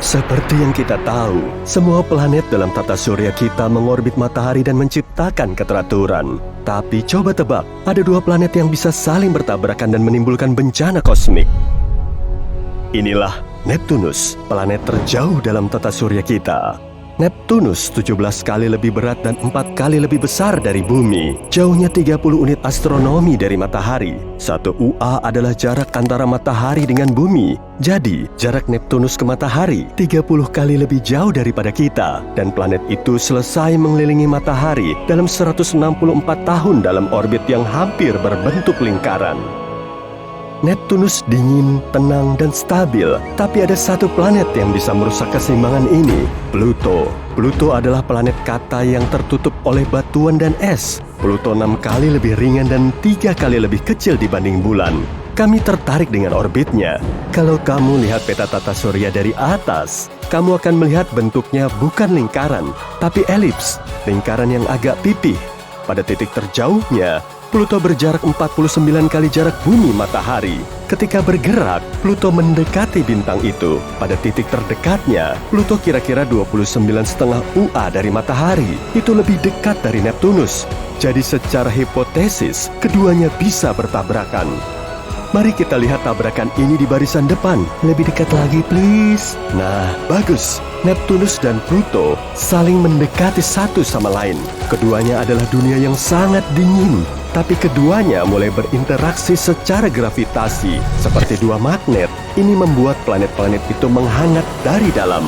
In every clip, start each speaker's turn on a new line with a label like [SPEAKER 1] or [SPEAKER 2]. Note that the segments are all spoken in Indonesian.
[SPEAKER 1] Seperti yang kita tahu, semua planet dalam tata surya kita mengorbit matahari dan menciptakan keteraturan. Tapi coba tebak, ada dua planet yang bisa saling bertabrakan dan menimbulkan bencana kosmik. Inilah Neptunus, planet terjauh dalam tata surya kita. Neptunus 17 kali lebih berat dan 4 kali lebih besar dari bumi. Jauhnya 30 unit astronomi dari matahari. 1 UA adalah jarak antara matahari dengan bumi. Jadi, jarak Neptunus ke matahari 30 kali lebih jauh daripada kita. Dan planet itu selesai mengelilingi matahari dalam 164 tahun dalam orbit yang hampir berbentuk lingkaran. Neptunus dingin, tenang, dan stabil. Tapi ada satu planet yang bisa merusak keseimbangan ini, Pluto. Pluto adalah planet kata yang tertutup oleh batuan dan es. Pluto 6 kali lebih ringan dan 3 kali lebih kecil dibanding bulan. Kami tertarik dengan orbitnya. Kalau kamu lihat peta tata surya dari atas, kamu akan melihat bentuknya bukan lingkaran, tapi elips, lingkaran yang agak pipih. Pada titik terjauhnya, Pluto berjarak 49 kali jarak bumi matahari. Ketika bergerak, Pluto mendekati bintang itu. Pada titik terdekatnya, Pluto kira-kira 29,5 UA dari matahari. Itu lebih dekat dari Neptunus. Jadi secara hipotesis, keduanya bisa bertabrakan. Mari kita lihat tabrakan ini di barisan depan. Lebih dekat lagi, please. Nah, bagus. Neptunus dan Pluto saling mendekati satu sama lain. Keduanya adalah dunia yang sangat dingin. Tapi keduanya mulai berinteraksi secara gravitasi. Seperti dua magnet, ini membuat planet-planet itu menghangat dari dalam.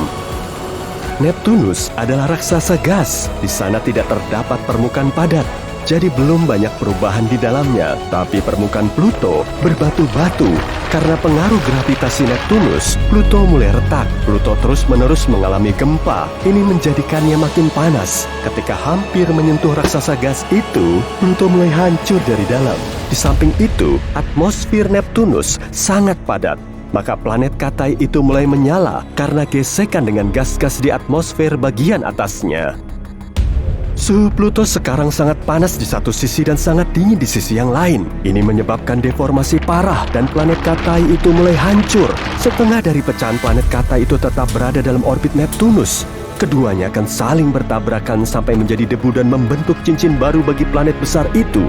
[SPEAKER 1] Neptunus adalah raksasa gas. Di sana tidak terdapat permukaan padat. Jadi belum banyak perubahan di dalamnya. Tapi permukaan Pluto berbatu-batu. Karena pengaruh gravitasi Neptunus, Pluto mulai retak. Pluto terus-menerus mengalami gempa. Ini menjadikannya makin panas. Ketika hampir menyentuh raksasa gas itu, Pluto mulai hancur dari dalam. Di samping itu, atmosfer Neptunus sangat padat. Maka planet Katai itu mulai menyala karena gesekan dengan gas-gas di atmosfer bagian atasnya. Suhu Pluto sekarang sangat panas di satu sisi dan sangat dingin di sisi yang lain. Ini menyebabkan deformasi parah dan planet Katai itu mulai hancur. Setengah dari pecahan planet Katai itu tetap berada dalam orbit Neptunus. Keduanya akan saling bertabrakan sampai menjadi debu dan membentuk cincin baru bagi planet besar itu.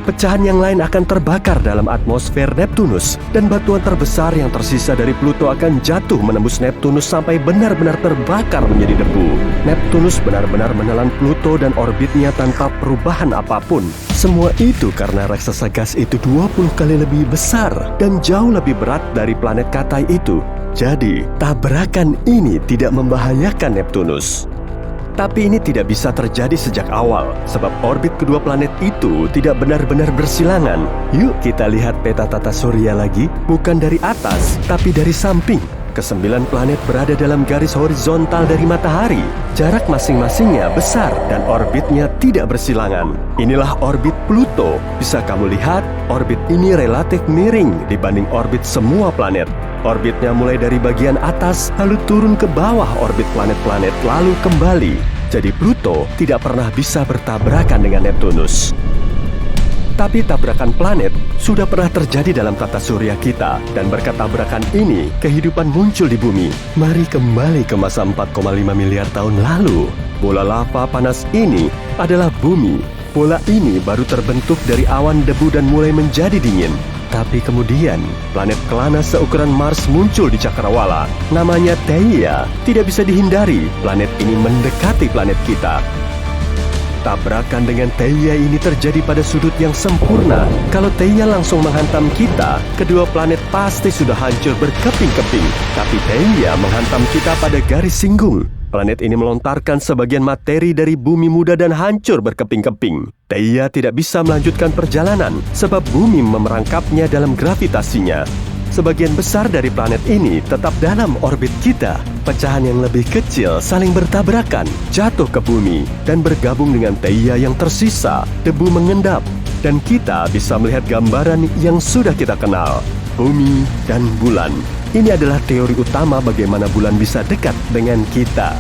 [SPEAKER 1] Pecahan yang lain akan terbakar dalam atmosfer Neptunus, dan batuan terbesar yang tersisa dari Pluto akan jatuh menembus Neptunus sampai benar-benar terbakar menjadi debu. Neptunus benar-benar menelan Pluto dan orbitnya tanpa perubahan apapun. Semua itu karena raksasa gas itu 20 kali lebih besar dan jauh lebih berat dari planet Katai itu. Jadi, tabrakan ini tidak membahayakan Neptunus. Tapi ini tidak bisa terjadi sejak awal, sebab orbit kedua planet itu tidak benar-benar bersilangan. Yuk kita lihat peta tata surya lagi, bukan dari atas, tapi dari samping. Kesembilan planet berada dalam garis horizontal dari matahari. Jarak masing-masingnya besar dan orbitnya tidak bersilangan. Inilah orbit Pluto. Bisa kamu lihat, orbit ini relatif miring dibanding orbit semua planet. Orbitnya mulai dari bagian atas, lalu turun ke bawah orbit planet-planet, lalu kembali. Jadi Pluto tidak pernah bisa bertabrakan dengan Neptunus. Tapi tabrakan planet sudah pernah terjadi dalam tata surya kita. Dan berkat tabrakan ini, kehidupan muncul di bumi. Mari kembali ke masa 4,5 miliar tahun lalu. Bola lava panas ini adalah bumi. Bola ini baru terbentuk dari awan debu dan mulai menjadi dingin. Tapi kemudian, planet kelana seukuran Mars muncul di cakrawala. Namanya Theia. Tidak bisa dihindari, planet ini mendekati planet kita. Tabrakan dengan Theia ini terjadi pada sudut yang sempurna. Kalau Theia langsung menghantam kita, kedua planet pasti sudah hancur berkeping-keping. Tapi Theia menghantam kita pada garis singgung. Planet ini melontarkan sebagian materi dari bumi muda dan hancur berkeping-keping. Theia tidak bisa melanjutkan perjalanan sebab bumi memerangkapnya dalam gravitasinya. Sebagian besar dari planet ini tetap dalam orbit kita. Pecahan yang lebih kecil saling bertabrakan, jatuh ke bumi, dan bergabung dengan Theia yang tersisa. Debu mengendap, dan kita bisa melihat gambaran yang sudah kita kenal. Bumi dan bulan. Ini adalah teori utama bagaimana bulan bisa dekat dengan kita.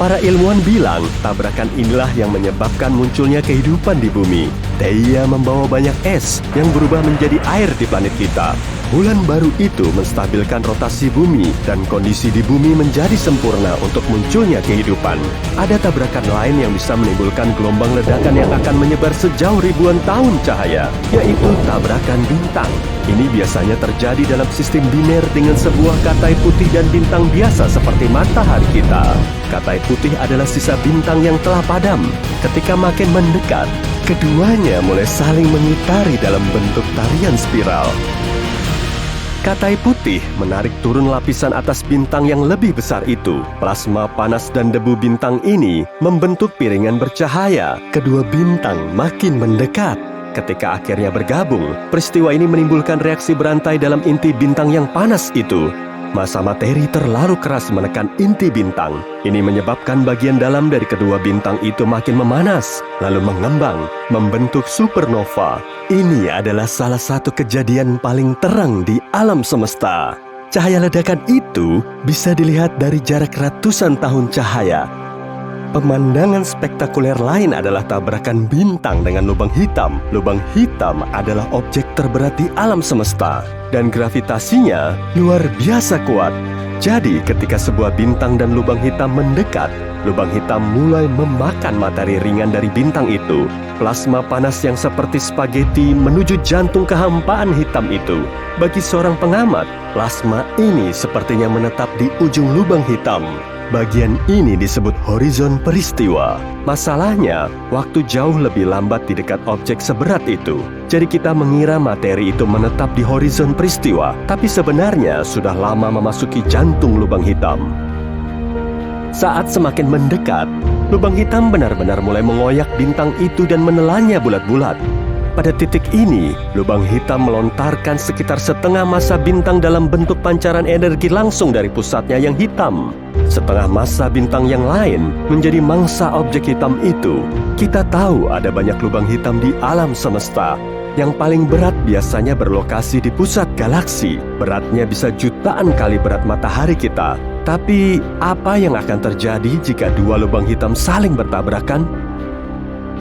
[SPEAKER 1] Para ilmuwan bilang, tabrakan inilah yang menyebabkan munculnya kehidupan di bumi. Theia membawa banyak es yang berubah menjadi air di planet kita. Bulan baru itu menstabilkan rotasi bumi dan kondisi di bumi menjadi sempurna untuk munculnya kehidupan. Ada tabrakan lain yang bisa menimbulkan gelombang ledakan yang akan menyebar sejauh ribuan tahun cahaya, yaitu tabrakan bintang. Ini biasanya terjadi dalam sistem biner dengan sebuah katai putih dan bintang biasa seperti matahari kita. Katai putih adalah sisa bintang yang telah padam. Ketika makin mendekat, keduanya mulai saling mengitari dalam bentuk tarian spiral. Katai putih menarik turun lapisan atas bintang yang lebih besar itu. Plasma panas dan debu bintang ini membentuk piringan bercahaya. Kedua bintang makin mendekat. Ketika akhirnya bergabung, peristiwa ini menimbulkan reaksi berantai dalam inti bintang yang panas itu. Massa materi terlalu keras menekan inti bintang. Ini menyebabkan bagian dalam dari kedua bintang itu makin memanas, lalu mengembang, membentuk supernova. Ini adalah salah satu kejadian paling terang di alam semesta. Cahaya ledakan itu bisa dilihat dari jarak ratusan tahun cahaya. Pemandangan spektakuler lain adalah tabrakan bintang dengan lubang hitam. Lubang hitam adalah objek terberat di alam semesta, dan gravitasinya luar biasa kuat. Jadi ketika sebuah bintang dan lubang hitam mendekat, lubang hitam mulai memakan materi ringan dari bintang itu. Plasma panas yang seperti spaghetti menuju jantung kehampaan hitam itu. Bagi seorang pengamat, plasma ini sepertinya menetap di ujung lubang hitam. Bagian ini disebut horizon peristiwa. Masalahnya, waktu jauh lebih lambat di dekat objek seberat itu. Jadi kita mengira materi itu menetap di horizon peristiwa, tapi sebenarnya sudah lama memasuki jantung lubang hitam. Saat semakin mendekat, lubang hitam benar-benar mulai mengoyak bintang itu dan menelannya bulat-bulat. Pada titik ini, lubang hitam melontarkan sekitar setengah massa bintang dalam bentuk pancaran energi langsung dari pusatnya yang hitam. Setengah massa bintang yang lain menjadi mangsa objek hitam itu. Kita tahu ada banyak lubang hitam di alam semesta. Yang paling berat biasanya berlokasi di pusat galaksi. Beratnya bisa jutaan kali berat matahari kita. Tapi, apa yang akan terjadi jika dua lubang hitam saling bertabrakan?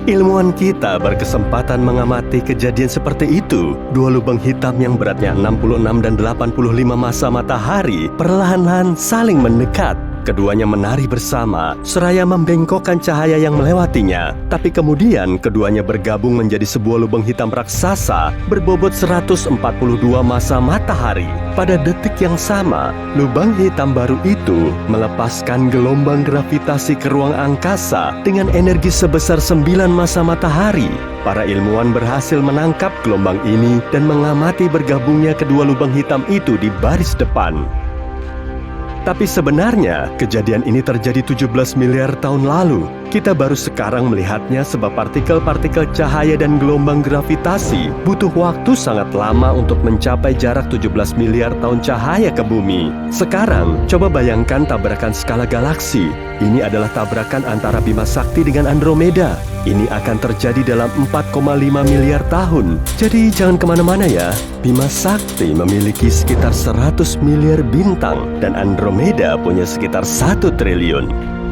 [SPEAKER 1] Ilmuwan kita berkesempatan mengamati kejadian seperti itu. Dua lubang hitam yang beratnya 66 dan 85 massa matahari perlahan-lahan saling mendekat. Keduanya menari bersama, seraya membengkokkan cahaya yang melewatinya. Tapi kemudian keduanya bergabung menjadi sebuah lubang hitam raksasa berbobot 142 massa matahari. Pada detik yang sama, lubang hitam baru itu melepaskan gelombang gravitasi ke ruang angkasa dengan energi sebesar 9 massa matahari. Para ilmuwan berhasil menangkap gelombang ini dan mengamati bergabungnya kedua lubang hitam itu di baris depan. Tapi sebenarnya, kejadian ini terjadi 17 miliar tahun lalu. Kita baru sekarang melihatnya sebab partikel-partikel cahaya dan gelombang gravitasi butuh waktu sangat lama untuk mencapai jarak 17 miliar tahun cahaya ke bumi. Sekarang, coba bayangkan tabrakan skala galaksi. Ini adalah tabrakan antara Bima Sakti dengan Andromeda. Ini akan terjadi dalam 4,5 miliar tahun. Jadi jangan kemana-mana ya. Bima Sakti memiliki sekitar 100 miliar bintang dan Andromeda punya sekitar 1 triliun.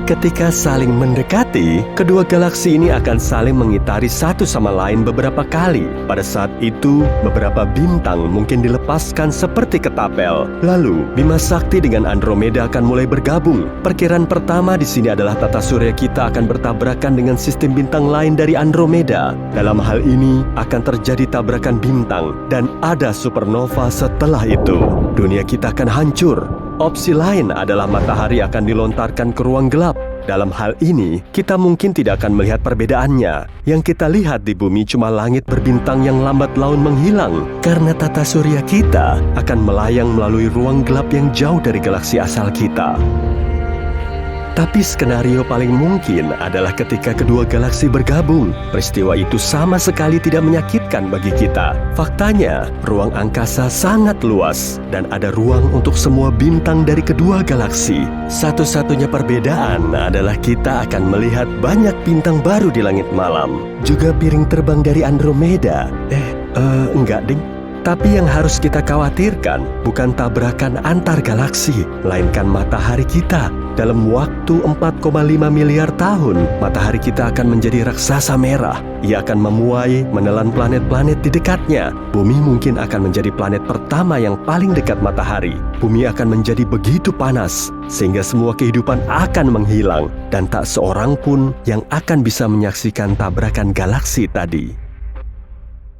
[SPEAKER 1] Ketika saling mendekati, kedua galaksi ini akan saling mengitari satu sama lain beberapa kali. Pada saat itu, beberapa bintang mungkin dilepaskan seperti ketapel. Lalu, Bima Sakti dengan Andromeda akan mulai bergabung. Perkiraan pertama di sini adalah tata surya kita akan bertabrakan dengan sistem bintang lain dari Andromeda. Dalam hal ini, akan terjadi tabrakan bintang dan ada supernova setelah itu. Dunia kita akan hancur. Opsi lain adalah matahari akan dilontarkan ke ruang gelap. Dalam hal ini, kita mungkin tidak akan melihat perbedaannya. Yang kita lihat di bumi cuma langit berbintang yang lambat laun menghilang, karena tata surya kita akan melayang melalui ruang gelap yang jauh dari galaksi asal kita. Tapi skenario paling mungkin adalah ketika kedua galaksi bergabung. Peristiwa itu sama sekali tidak menyakitkan bagi kita. Faktanya, ruang angkasa sangat luas dan ada ruang untuk semua bintang dari kedua galaksi. Satu-satunya perbedaan adalah kita akan melihat banyak bintang baru di langit malam. Juga piring terbang dari Andromeda. Enggak ding. Tapi yang harus kita khawatirkan bukan tabrakan antar galaksi, melainkan matahari kita. Dalam waktu 4,5 miliar tahun, matahari kita akan menjadi raksasa merah. Ia akan memuai, menelan planet-planet di dekatnya. Bumi mungkin akan menjadi planet pertama yang paling dekat matahari. Bumi akan menjadi begitu panas, sehingga semua kehidupan akan menghilang. Dan tak seorang pun yang akan bisa menyaksikan tabrakan galaksi tadi.